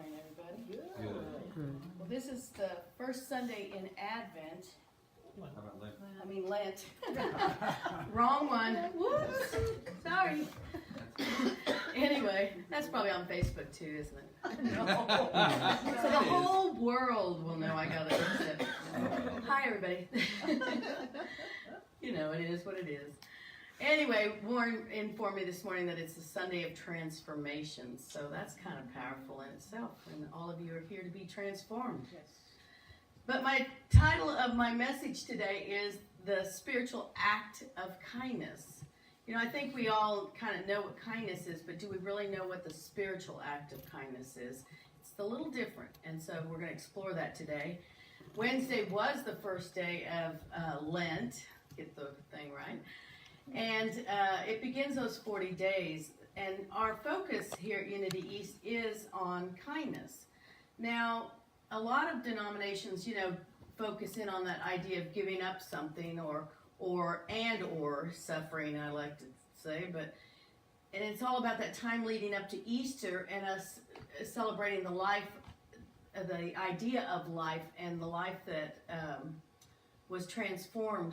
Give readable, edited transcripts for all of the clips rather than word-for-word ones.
morning, everybody. Good. Well, this is the first Sunday in Advent. How about Lent? I mean Lent. Wrong one. Whoops. Sorry. Anyway, that's probably on Facebook too, isn't it? No. So the whole world will know I got it. Hi, everybody. You know, it is what it is. Anyway, Warren informed me this morning that it's a Sunday of transformation, so that's kind of powerful in itself, and all of you are here to be transformed. Yes. But my title of my message today is The Spiritual Act of Kindness. You know, I think we all kind of know what kindness is, but do we really know what the spiritual act of kindness is? It's a little different, and so we're going to explore that today. Wednesday was the first day of Lent, get the thing right. And it begins those 40 days. And our focus here at Unity East is on kindness. Now, a lot of denominations, you know, focus in on that idea of giving up something or suffering, I like to say. And it's all about that time leading up to Easter and us celebrating the life, the idea of life and the life that was transformed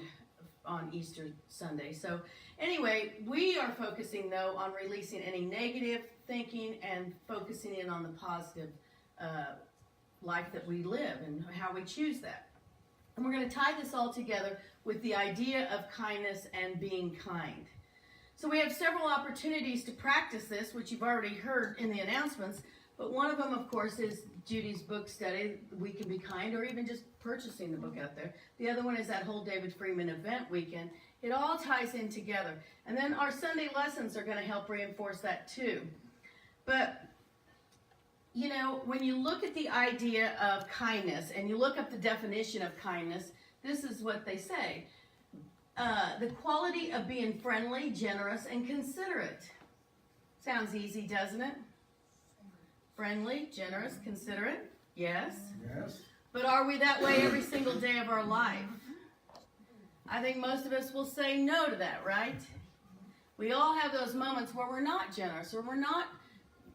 on Easter Sunday. So anyway, we are focusing though on releasing any negative thinking and focusing in on the positive life that we live and how we choose that. And we're going to tie this all together with the idea of kindness and being kind. So we have several opportunities to practice this, which you've already heard in the announcements. But one of them, of course, is Judy's book study, We Can Be Kind, or even just purchasing the book out there. The other one is that whole David Freeman event weekend. It all ties in together. And then our Sunday lessons are going to help reinforce that too. But, you know, when you look at the idea of kindness and you look up the definition of kindness, this is what they say. The quality of being friendly, generous, and considerate. Sounds easy, doesn't it? Friendly, generous, considerate, yes. Yes. But are we that way every single day of our life? I think most of us will say no to that, right? We all have those moments where we're not generous, or we're not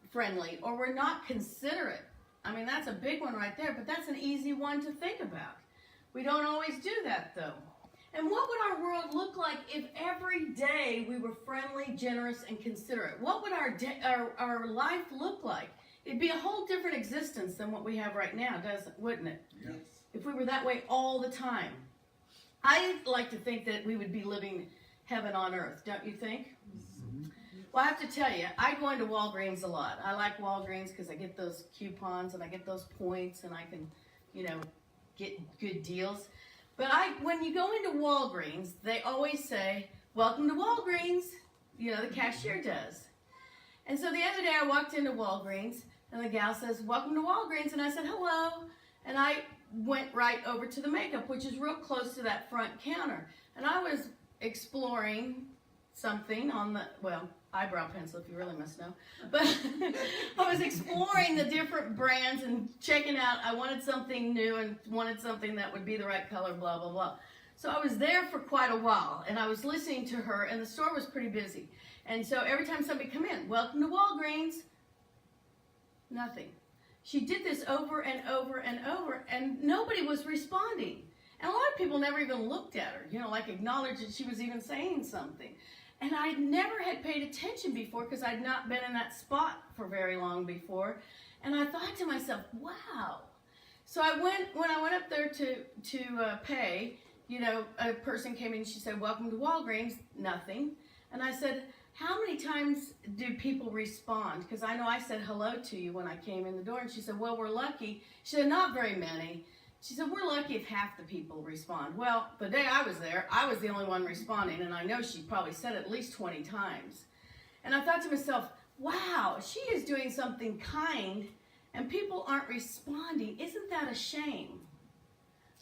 friendly, or we're not considerate. I mean, that's a big one right there, but that's an easy one to think about. We don't always do that, though. And what would our world look like if every day we were friendly, generous, and considerate? What would our life look like? It'd be a whole different existence than what we have right now, wouldn't it? Yes. If we were that way all the time. I like to think that we would be living heaven on earth, don't you think? Mm-hmm. Well, I have to tell you, I go into Walgreens a lot. I like Walgreens because I get those coupons and I get those points and I can, you know, get good deals. But when you go into Walgreens, they always say, "Welcome to Walgreens." You know, the cashier does. And so the other day I walked into Walgreens and the gal says, "Welcome to Walgreens." And I said, "Hello." And I went right over to the makeup, which is real close to that front counter. And I was exploring something on the, well, eyebrow pencil, if you really must know. But I was exploring the different brands and checking out. I wanted something new and wanted something that would be the right color, blah, blah, blah. So I was there for quite a while, and I was listening to her, and the store was pretty busy. And so every time somebody come in, "Welcome to Walgreens," nothing. She did this over and over and over, and nobody was responding. And a lot of people never even looked at her, you know, like acknowledged that she was even saying something. And I never had paid attention before because I'd not been in that spot for very long before. And I thought to myself, wow. So when I went up there to pay, you know, a person came in and she said, "Welcome to Walgreens," nothing. And I said, "How many times do people respond?" Because I know I said hello to you when I came in the door. And she said, "Well, we're lucky." She said, "Not very many." She said, "We're lucky if half the people respond." Well, the day I was there, I was the only one responding. And I know she probably said it at least 20 times. And I thought to myself, wow, she is doing something kind and people aren't responding. Isn't that a shame?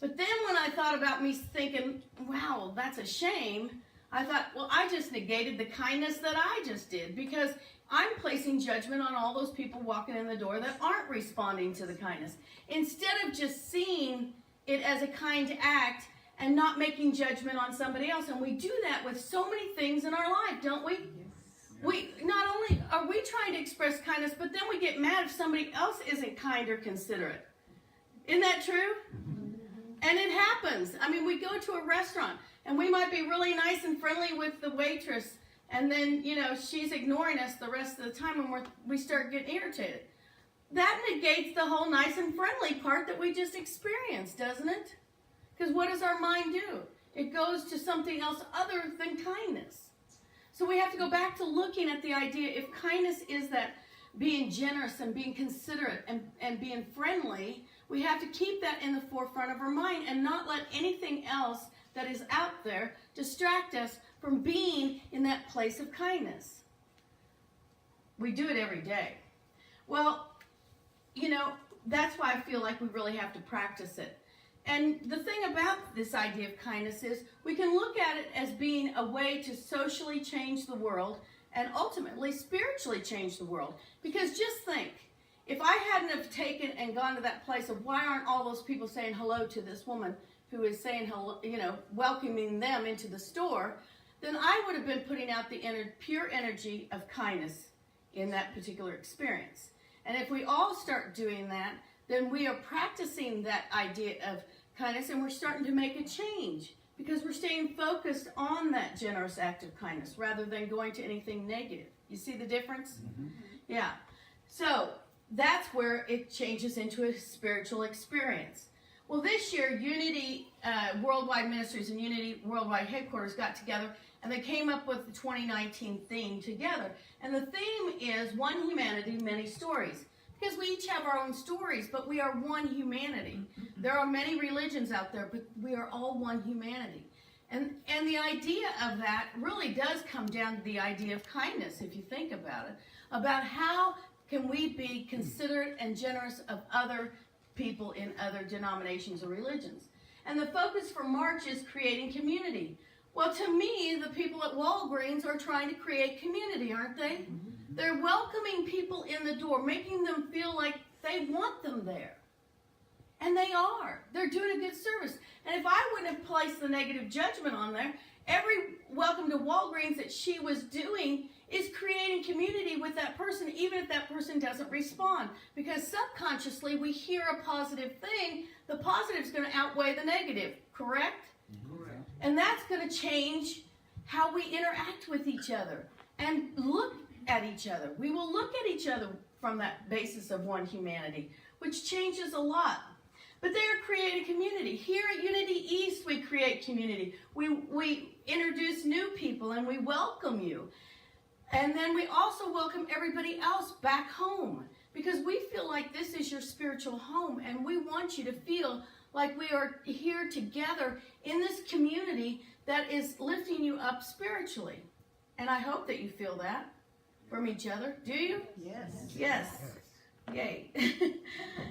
But then when I thought about me thinking, wow, that's a shame, I thought, well, I just negated the kindness that I just did because I'm placing judgment on all those people walking in the door that aren't responding to the kindness. Instead of just seeing it as a kind act and not making judgment on somebody else. And we do that with so many things in our life, don't we? Yes. We not only are we trying to express kindness, but then we get mad if somebody else isn't kind or considerate. Isn't that true? And it happens. I mean, we go to a restaurant and we might be really nice and friendly with the waitress, and then, you know, she's ignoring us the rest of the time, and we start getting irritated. That negates the whole nice and friendly part that we just experienced, doesn't it? Because what does our mind do? It goes to something else other than kindness. So we have to go back to looking at the idea, if kindness is that being generous and being considerate and being friendly, we have to keep that in the forefront of our mind and not let anything else that is out there distract us from being in that place of kindness. We do it every day. Well, you know, that's why I feel like we really have to practice it. And the thing about this idea of kindness is we can look at it as being a way to socially change the world and ultimately spiritually change the world. Because just think, if I hadn't have taken and gone to that place of why aren't all those people saying hello to this woman who is saying hello, you know, welcoming them into the store, then I would have been putting out the pure energy of kindness in that particular experience. And if we all start doing that, then we are practicing that idea of kindness, and we're starting to make a change because we're staying focused on that generous act of kindness rather than going to anything negative. You see the difference? Mm-hmm. Yeah. So that's where it changes into a spiritual experience. Well, this year, Unity Worldwide Ministries and Unity Worldwide Headquarters got together, and they came up with the 2019 theme together. And the theme is One Humanity, Many Stories. Because we each have our own stories, but we are one humanity. There are many religions out there, but we are all one humanity. And the idea of that really does come down to the idea of kindness, if you think about it, about how can we be considerate and generous of other people in other denominations or religions. And the focus for March is creating community. Well, to me, the people at Walgreens are trying to create community, aren't they? They're welcoming people in the door, making them feel like they want them there. And they are. They're doing a good service. And if I wouldn't have placed the negative judgment on there, every welcome to Walgreens that she was doing is creating community with that person, even if that person doesn't respond. Because subconsciously, we hear a positive thing, the positive is going to outweigh the negative, correct? Correct. And that's going to change how we interact with each other and look at each other. We will look at each other from that basis of one humanity, which changes a lot. But they are creating community. Here at Unity East, we create community. We introduce new people and we welcome you. And then we also welcome everybody else back home because we feel like this is your spiritual home and we want you to feel like we are here together in this community that is lifting you up spiritually. And I hope that you feel that from each other. Do you? Yes. Yes. Yay.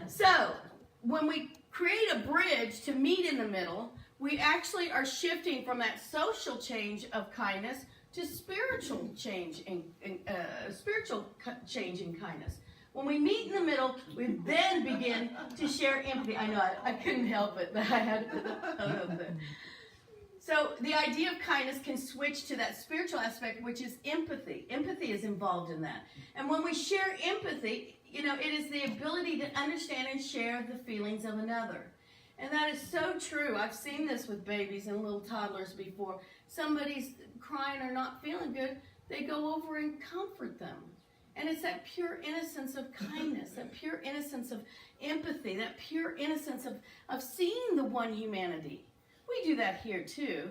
So, when we create a bridge to meet in the middle, we actually are shifting from that social change of kindness to spiritual change in kindness. When we meet in the middle, we then begin to share empathy. I know I couldn't help it, but I had to put the up there. So the idea of kindness can switch to that spiritual aspect, which is empathy. Empathy is involved in that. And when we share empathy, you know, it is the ability to understand and share the feelings of another. And that is so true. I've seen this with babies and little toddlers before. Somebody's crying or not feeling good, they go over and comfort them. And it's that pure innocence of kindness, that pure innocence of empathy, that pure innocence of seeing the one humanity. We do that here too.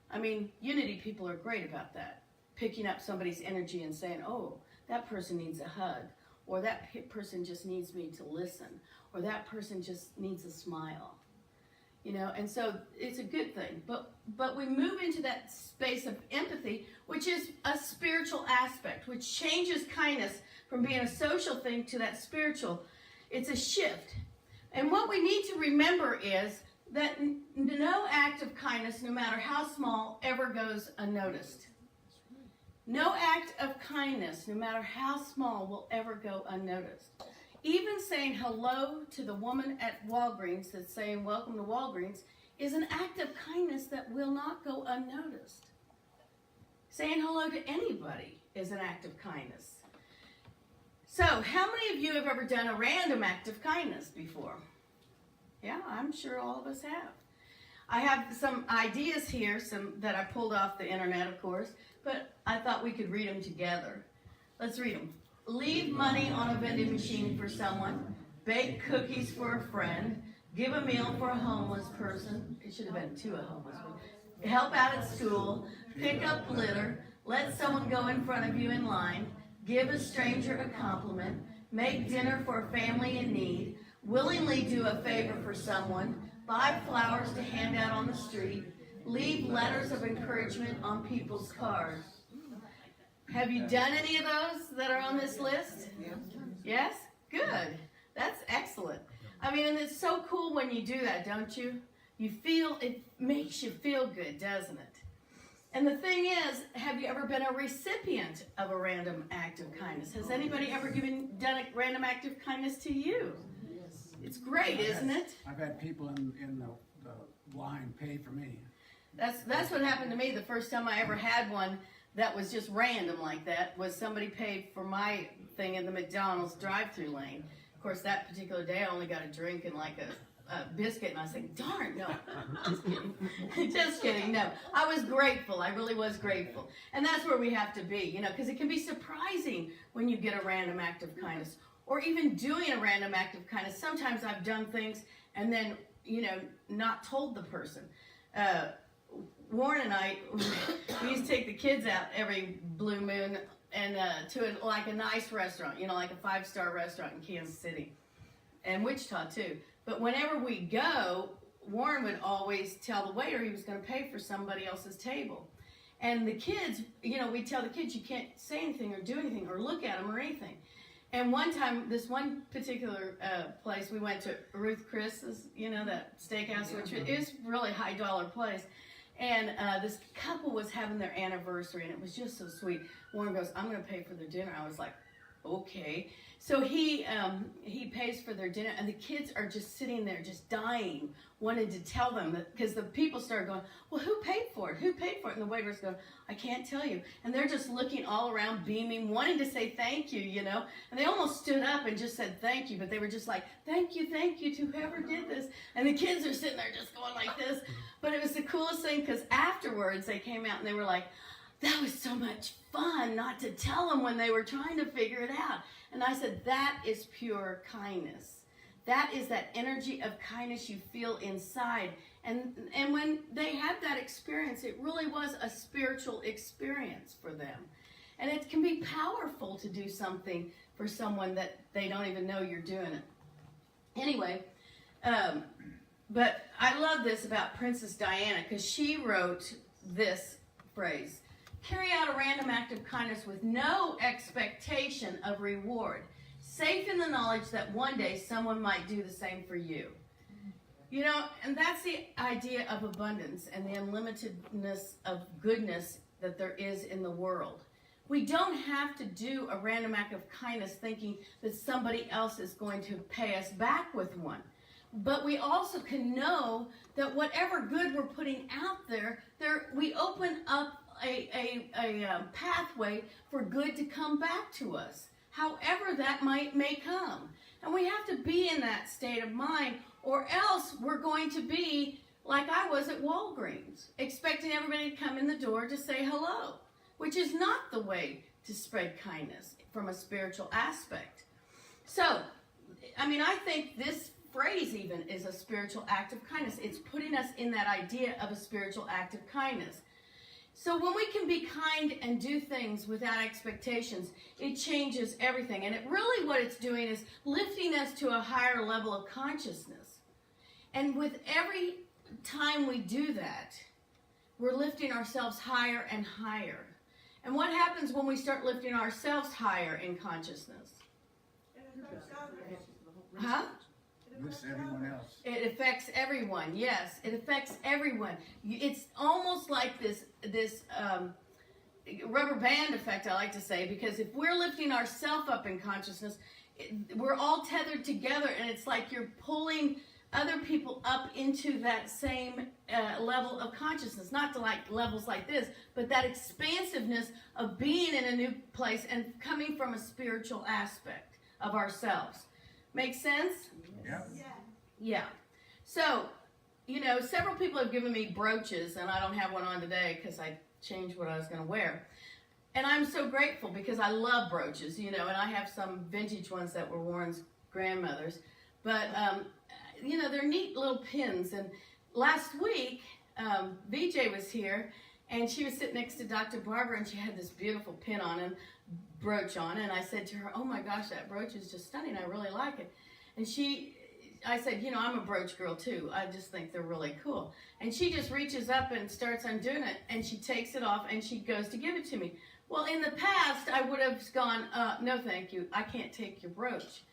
I mean, Unity people are great about that. Picking up somebody's energy and saying, oh, that person needs a hug. Or that person just needs me to listen. Or that person just needs a smile. You know, and so it's a good thing. But we move into that space of empathy, which is a spiritual aspect, which changes kindness from being a social thing to that spiritual. It's a shift. And what we need to remember is that no act of kindness, no matter how small, ever goes unnoticed. No act of kindness, no matter how small, will ever go unnoticed. Even saying hello to the woman at Walgreens that's saying welcome to Walgreens is an act of kindness that will not go unnoticed. Saying hello to anybody is an act of kindness. So, how many of you have ever done a random act of kindness before? Yeah, I'm sure all of us have. I have some ideas here, some that I pulled off the internet, of course, but I thought we could read them together. Let's read them. Leave money on a vending machine for someone. Bake cookies for a friend. Give a meal for a homeless person. It should have been to a homeless person. Help out at school. Pick up litter. Let someone go in front of you in line. Give a stranger a compliment. Make dinner for a family in need. Willingly do a favor for someone. Buy flowers to hand out on the street. Leave letters of encouragement on people's cars. Have you done any of those that are on this list? Yes? Good. That's excellent. I mean, and it's so cool when you do that, don't you? It makes you feel good, doesn't it? And the thing is, have you ever been a recipient of a random act of kindness? Has anybody ever done a random act of kindness to you? It's great, isn't it? I've had people in the line pay for me. That's what happened to me the first time I ever had one that was just random like that, was somebody paid for my thing in the McDonald's drive-through lane. Of course, that particular day I only got a drink and like a biscuit, and I was like, darn, no, just kidding. Just kidding, no. I was grateful. I really was grateful. And that's where we have to be, because it can be surprising when you get a random act of kindness, or even doing a random act of kindness. Sometimes I've done things and then, not told the person. Warren and I, we used to take the kids out every blue moon and to a nice restaurant, like a 5-star restaurant in Kansas City, and Wichita too. But whenever we go, Warren would always tell the waiter he was going to pay for somebody else's table. And the kids, we'd tell the kids you can't say anything or do anything or look at them or anything. And one time, this one particular place, we went to Ruth Chris's, that steakhouse, which is really high dollar place. And this couple was having their anniversary, and it was just so sweet. Warren goes, I'm going to pay for their dinner. I was like, okay. So he pays for their dinner, and the kids are just sitting there just dying, wanting to tell them, because the people started going, well, who paid for it? Who paid for it? And the waiter's going, I can't tell you. And they're just looking all around, beaming, wanting to say thank you, And they almost stood up and just said thank you, but they were just like, thank you to whoever did this. And the kids are sitting there just going like this. But it was the coolest thing, because afterwards they came out and they were like, that was so much fun not to tell them when they were trying to figure it out. And I said, that is pure kindness. That is that energy of kindness you feel inside. And when they had that experience, it really was a spiritual experience for them. And it can be powerful to do something for someone that they don't even know you're doing it. Anyway, but I love this about Princess Diana, because she wrote this phrase: carry out a random act of kindness with no expectation of reward, safe in the knowledge that one day someone might do the same for you. And that's the idea of abundance and the unlimitedness of goodness that there is in the world. We don't have to do a random act of kindness thinking that somebody else is going to pay us back with one. But we also can know that whatever good we're putting out there, we open up a pathway for good to come back to us, however that may come. And we have to be in that state of mind, or else we're going to be like I was at Walgreens, expecting everybody to come in the door to say hello, which is not the way to spread kindness from a spiritual aspect. So, I think this phrase even is a spiritual act of kindness. It's putting us in that idea of a spiritual act of kindness. So when we can be kind and do things without expectations, it changes everything. And really what it's doing is lifting us to a higher level of consciousness. And with every time we do that, we're lifting ourselves higher and higher. And what happens when we start lifting ourselves higher in consciousnness? Huh? This everyone else. It affects everyone. Yes, it affects everyone. It's almost like this rubber band effect, I like to say, because if we're lifting ourselves up in consciousness, we're all tethered together, and it's like you're pulling other people up into that same level of consciousness, not to like levels like this, but that expansiveness of being in a new place and coming from a spiritual aspect of ourselves. Make sense? Yeah. Yeah. So, several people have given me brooches, and I don't have one on today because I changed what I was going to wear. And I'm so grateful because I love brooches, and I have some vintage ones that were Warren's grandmother's. But, they're neat little pins. And last week, VJ was here, and she was sitting next to Dr. Barbara, and she had this beautiful pin on and brooch on. And I said to her, oh my gosh, that brooch is just stunning. I really like it. And I said, I'm a brooch girl too. I just think they're really cool. And she just reaches up and starts undoing it, and she takes it off, and she goes to give it to me. Well, in the past, I would have gone, no thank you, I can't take your brooch.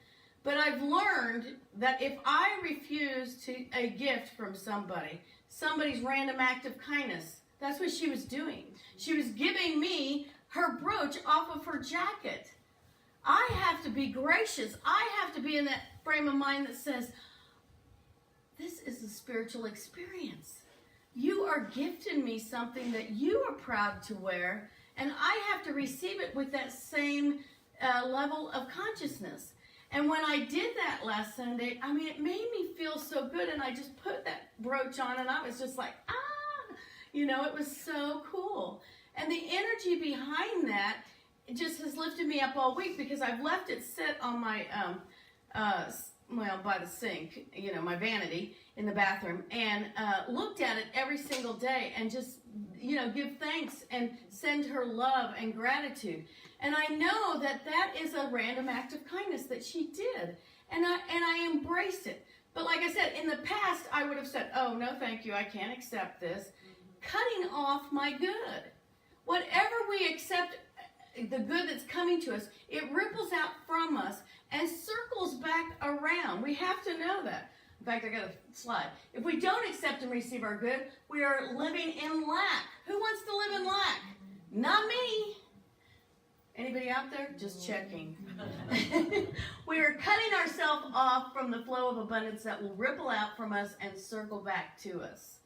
But I've learned that if I refuse a gift from somebody's random act of kindness, that's what she was doing. She was giving me her brooch off of her jacket. I have to be gracious. I have to be in that frame of mind that says, this is a spiritual experience. You are gifting me something that you are proud to wear, and I have to receive it with that same level of consciousness. And when I did that last Sunday, it made me feel so good, and I just put that brooch on, and I was just like, it was so cool. And the energy behind that, it just has lifted me up all week because I've left it sit on my, by the sink, my vanity in the bathroom, and looked at it every single day and just, give thanks and send her love and gratitude. And I know that is a random act of kindness that she did, and I embrace it. But like I said, in the past, I would have said, oh, no, thank you, I can't accept this. Cutting off my good. Whatever we accept, the good that's coming to us, it ripples out from us and circles back around. We have to know that. In fact, I got a slide. If we don't accept and receive our good, we are living in lack. Who wants to live in lack? Not me. Anybody out there? Just checking. We are cutting ourselves off from the flow of abundance that will ripple out from us and circle back to us.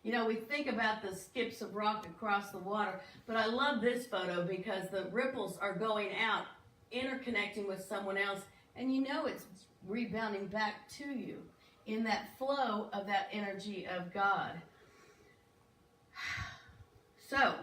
We think about the skips of rock across the water, but I love this photo because the ripples are going out, interconnecting with someone else, and it's rebounding back to you in that flow of that energy of God. So,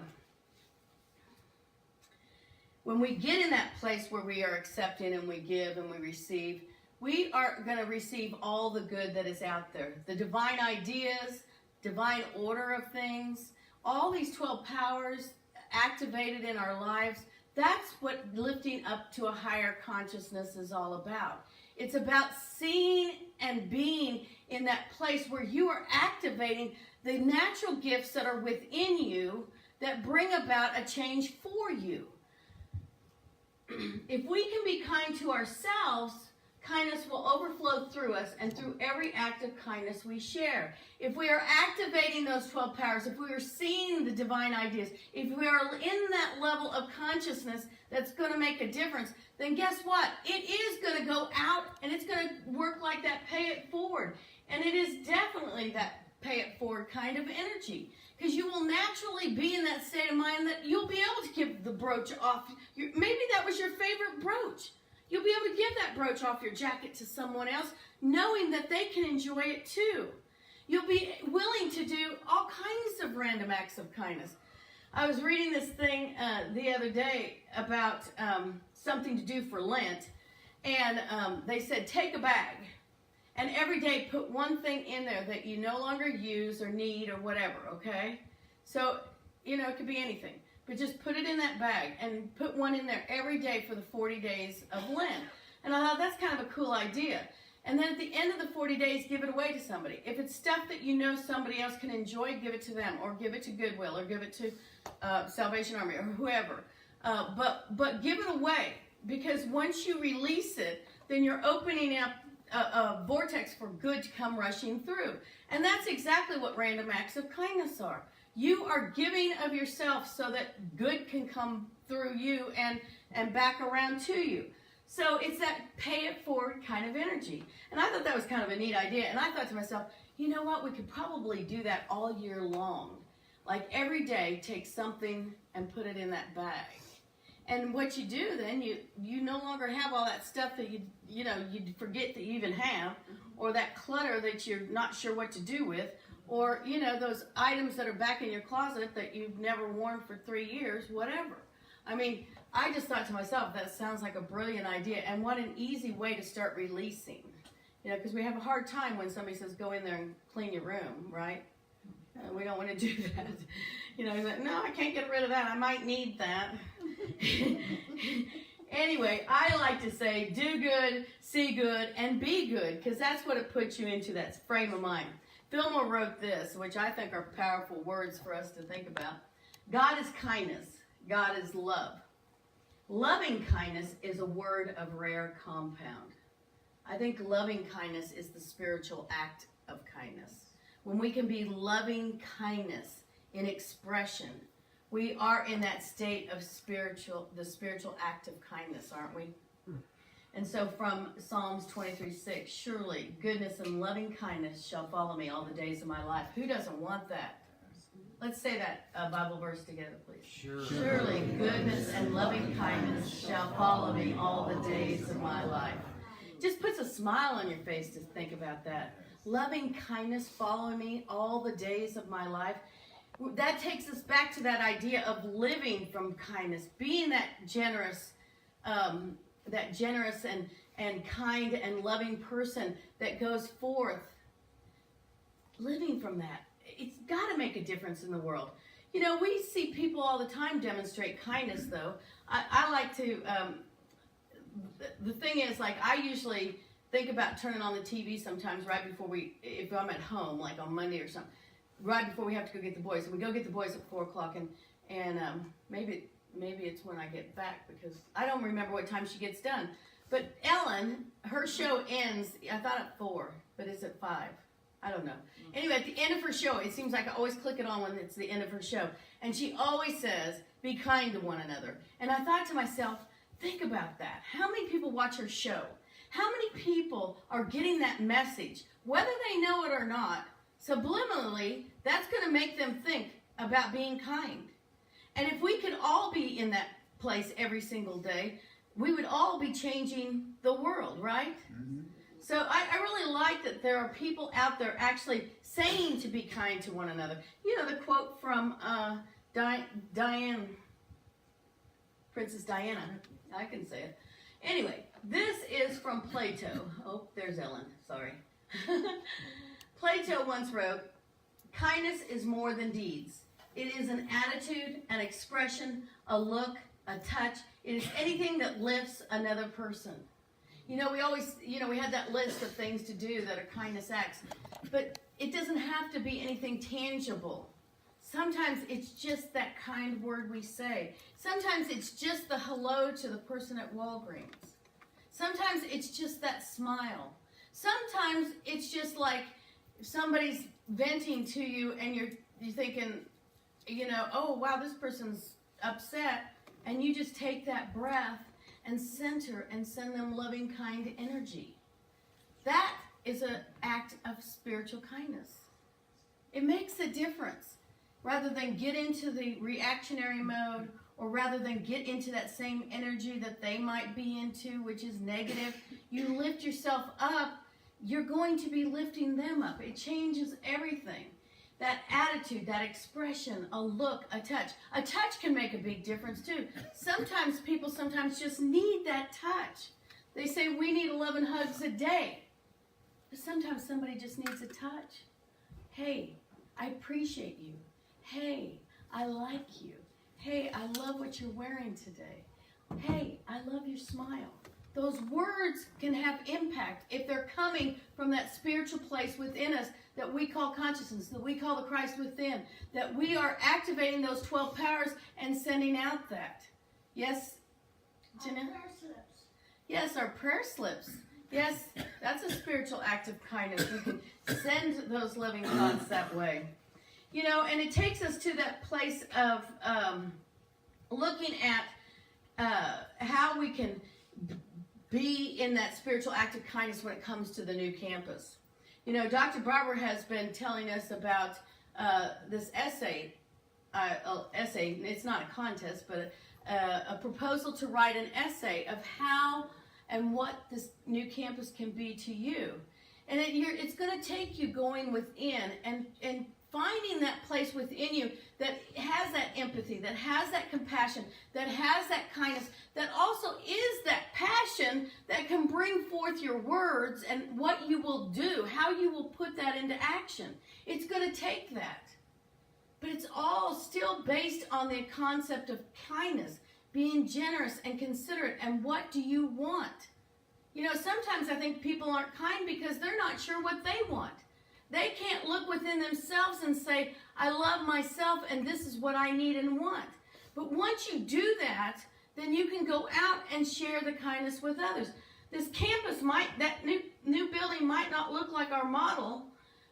when we get in that place where we are accepting and we give and we receive, we are going to receive all the good that is out there. The divine ideas, divine order of things, all these 12 powers activated in our lives, that's what lifting up to a higher consciousness is all about. It's about seeing and being in that place where you are activating the natural gifts that are within you that bring about a change for you. If we can be kind to ourselves, kindness will overflow through us and through every act of kindness we share. If we are activating those 12 powers, if we are seeing the divine ideas, if we are in that level of consciousness that's going to make a difference, then guess what? It is going to go out and it's going to work like that pay it forward. And it is definitely that pay it forward kind of energy. Because you will naturally be in that state of mind that you'll be able to give the brooch off. Maybe that was your favorite brooch. You'll be able to give that brooch off your jacket to someone else, knowing that they can enjoy it too. You'll be willing to do all kinds of random acts of kindness. I was reading this thing the other day about something to do for Lent, and they said take a bag, and every day put one thing in there that you no longer use or need or whatever, okay? So, it could be anything. But just put it in that bag and put one in there every day for the 40 days of Lent. And I thought that's kind of a cool idea. And then at the end of the 40 days, give it away to somebody. If it's stuff that somebody else can enjoy, give it to them, or give it to Goodwill, or give it to Salvation Army, or whoever. But give it away, because once you release it, then you're opening up a vortex for good to come rushing through. And that's exactly what random acts of kindness are. You are giving of yourself so that good can come through you and back around to you. So it's that pay it forward kind of energy. And I thought that was kind of a neat idea. And I thought to myself, you know what? We could probably do that all year long. Like every day, take something and put it in that bag. And what you do then, you no longer have all that stuff that you forget that you even have, or that clutter that you're not sure what to do with, or those items that are back in your closet that you've never worn for 3 years, whatever. I mean, I just thought to myself, that sounds like a brilliant idea, and what an easy way to start releasing. Because we have a hard time when somebody says, go in there and clean your room, right? We don't want to do that. He's like, no, I can't get rid of that. I might need that. Anyway, I like to say, do good, see good, and be good, because that's what it puts you into, that frame of mind. Fillmore wrote this, which I think are powerful words for us to think about. God is kindness. God is love. Loving kindness is a word of rare compound. I think loving kindness is the spiritual act of kindness. When we can be loving kindness in expression, we are in that state of the spiritual act of kindness, aren't we? And so from Psalms 23:6, surely goodness and loving kindness shall follow me all the days of my life. Who doesn't want that? Let's say that Bible verse together, please. Surely goodness and loving kindness shall follow me all the days of my life. Just puts a smile on your face to think about that. Loving kindness following me all the days of my life. That takes us back to that idea of living from kindness, being that generous and kind and loving person that goes forth. Living from that. It's got to make a difference in the world. We see people all the time demonstrate kindness, though. I like to, the thing is, like, I usually think about turning on the TV sometimes right before if I'm at home, like on Monday or something, right before we have to go get the boys. And we go get the boys at 4 o'clock, and maybe it's when I get back, because I don't remember what time she gets done. But Ellen, her show ends, I thought at 4, but is it 5? I don't know. Anyway, at the end of her show, it seems like I always click it on when it's the end of her show. And she always says, be kind to one another. And I thought to myself, think about that. How many people watch her show? How many people are getting that message? Whether they know it or not, subliminally, that's going to make them think about being kind. And if we could all be in that place every single day, we would all be changing the world, right? Mm-hmm. So I really like that there are people out there actually saying to be kind to one another. The quote from Diane, Princess Diana. I can say it. Anyway, this is from Plato. Oh, there's Ellen. Sorry. Plato once wrote, kindness is more than deeds. It is an attitude, an expression, a look, a touch. It is anything that lifts another person. We always, we had that list of things to do that are kindness acts, but it doesn't have to be anything tangible. Sometimes it's just that kind word we say. Sometimes it's just the hello to the person at Walgreens. Sometimes it's just that smile. Sometimes it's just like somebody's venting to you and you're thinking, oh, wow, this person's upset. And you just take that breath and center and send them loving, kind energy. That is an act of spiritual kindness. It makes a difference. Rather than get into the reactionary mode, or rather than get into that same energy that they might be into, which is negative, you lift yourself up, you're going to be lifting them up. It changes everything. That attitude, that expression, a look, a touch. A touch can make a big difference too. Sometimes people just need that touch. They say we need 11 hugs a day. But sometimes somebody just needs a touch. Hey, I appreciate you. Hey, I like you. Hey, I love what you're wearing today. Hey, I love your smile. Those words can have impact if they're coming from that spiritual place within us that we call consciousness, that we call the Christ within, that we are activating those 12 powers and sending out that. Yes, Jeanette? Our prayer slips. Yes, our prayer slips. Yes, that's a spiritual act of kindness. We can send those loving thoughts that way. And it takes us to that place of looking at how we can be in that spiritual act of kindness when it comes to the new campus. You know, Dr. Barber has been telling us about this essay. It's not a contest, but a proposal to write an essay of how and what this new campus can be to you. And it's going to take you going within and finding that place within you that has that empathy, that has that compassion, that has that kindness, that also is that passion that can bring forth your words and what you will do, how you will put that into action. It's going to take that. But it's all still based on the concept of kindness, being generous and considerate, and what do you want? You know, sometimes I think people aren't kind because they're not sure what they want. They can't look within themselves and say, I love myself and this is what I need and want. But once you do that, then you can go out and share the kindness with others. This campus that new building might not look like our model,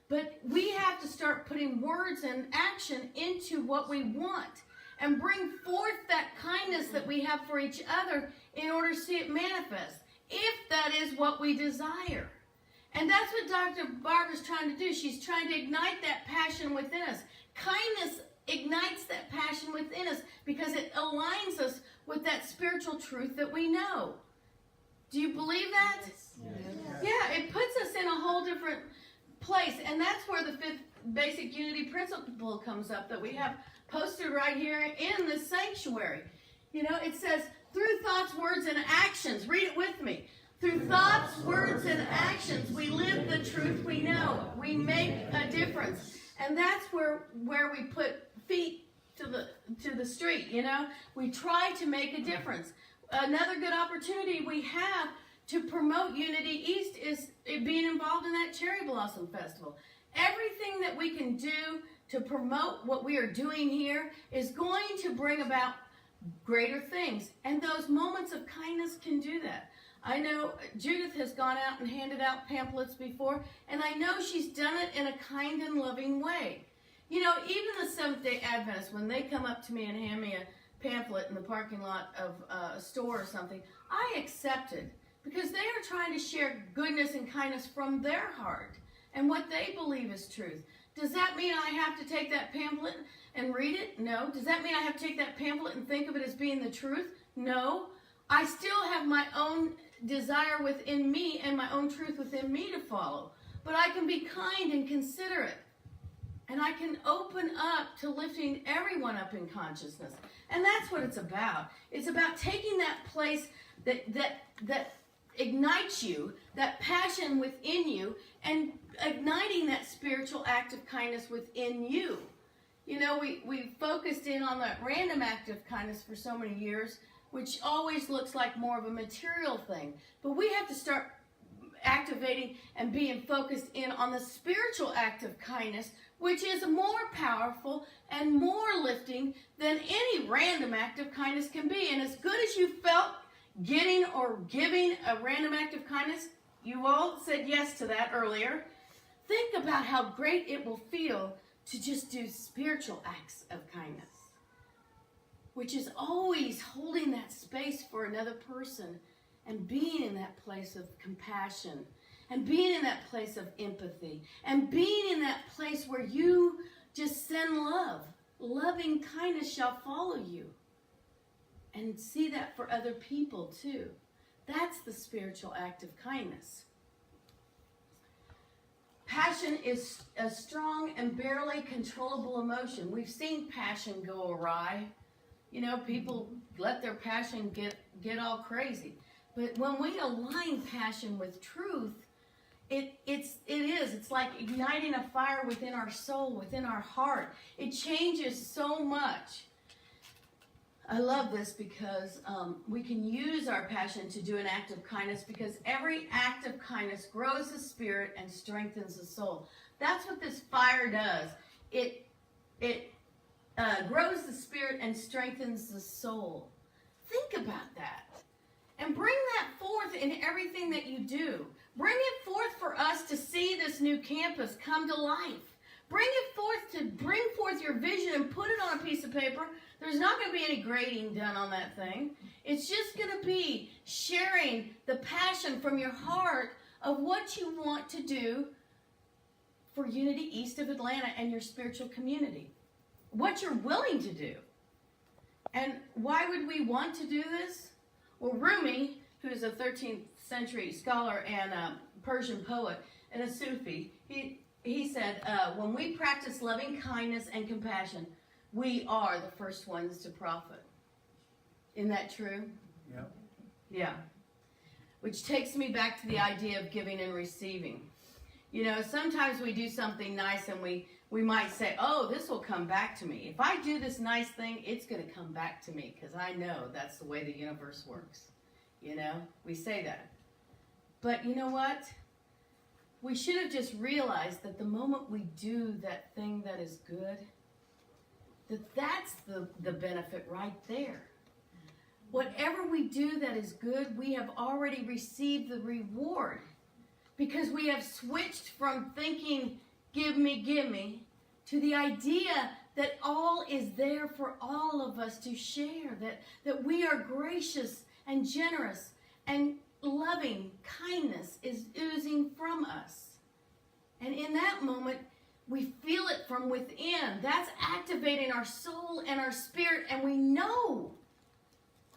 but we have to start putting words and action into what we want and bring forth that kindness that we have for each other in order to see it manifest, if that is what we desire. And that's what Dr. Barber's trying to do. She's trying to ignite that passion within us. Kindness ignites that passion within us because it aligns us with that spiritual truth that we know. Do you believe that? Yes. Yeah, it puts us in a whole different place. And that's where the fifth basic unity principle comes up that we have posted right here in the sanctuary. You know, it says, through thoughts, words, and actions. Read it with me. Through thoughts, words, and actions, we live the truth we know. We make a difference. And that's where we put feet to the street, you know. We try to make a difference. Another good opportunity we have to promote Unity East is being involved in that Cherry Blossom Festival. Everything that we can do to promote what we are doing here is going to bring about greater things. And those moments of kindness can do that. I know Judith has gone out and handed out pamphlets before, and I know she's done it in a kind and loving way. You know, even the Seventh-day Adventists, when they come up to me and hand me a pamphlet in the parking lot of a store or something, I accept it because they are trying to share goodness and kindness from their heart and what they believe is truth. Does that mean I have to take that pamphlet and read it? No. Does that mean I have to take that pamphlet and think of it as being the truth? No. I still have my own desire within me and my own truth within me to follow. But I can be kind and considerate. And I can open up to lifting everyone up in consciousness. And that's what it's about. It's about taking that place that ignites you, that passion within you, and igniting that spiritual act of kindness within you. You know, we focused in on that random act of kindness for so many years, which always looks like more of a material thing. But we have to start activating and being focused in on the spiritual act of kindness, which is more powerful and more lifting than any random act of kindness can be. And as good as you felt getting or giving a random act of kindness, you all said yes to that earlier. Think about how great it will feel to just do spiritual acts of kindness, which is always holding that space for another person and being in that place of compassion and being in that place of empathy and being in that place where you just send love. Loving kindness shall follow you. And see that for other people too. That's the spiritual act of kindness. Passion is a strong and barely controllable emotion. We've seen passion go awry. You know, people let their passion get all crazy. But when we align passion with truth, it's like igniting a fire within our soul, within our heart. It changes so much. I love this because we can use our passion to do an act of kindness because every act of kindness grows the spirit and strengthens the soul. That's what this fire does. It grows the spirit and strengthens the soul. Think about that. And bring that forth in everything that you do. Bring it forth for us to see this new campus come to life. bring it forth to bring forth your vision and put it on a piece of paper. There's not going to be any grading done on that thing. It's just going to be sharing the passion from your heart of what you want to do for Unity East of Atlanta and your spiritual community. What you're willing to do. And why would we want to do this? Well, Rumi, who's a 13th century scholar and a Persian poet and a Sufi, he said, when we practice loving kindness and compassion, we are the first ones to profit. Isn't that true? Yep. Yeah. Which takes me back to the idea of giving and receiving. You know, sometimes we do something nice and we might say, oh, this will come back to me. If I do this nice thing, it's going to come back to me because I know that's the way the universe works. You know, we say that. But you know what? We should have just realized that the moment we do that thing that is good, that's the benefit right there. Whatever we do that is good, we have already received the reward because we have switched from thinking, give me, to the idea that all is there for all of us to share, that we are gracious and generous and loving kindness is oozing from us. And in that moment, we feel it from within. That's activating our soul and our spirit, and we know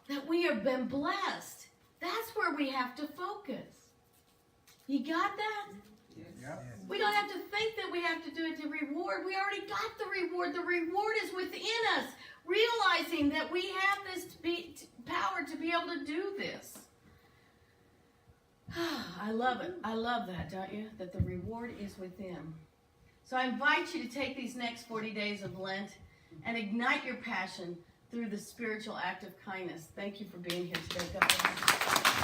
that we have been blessed. That's where we have to focus. You got that? Yep. We don't have to think that we have to do it to reward. We already got the reward. The reward is within us. Realizing that we have this power to be able to do this. I love it. I love that, don't you? That the reward is within. So I invite you to take these next 40 days of Lent and ignite your passion through the spiritual act of kindness. Thank you for being here today. God bless you.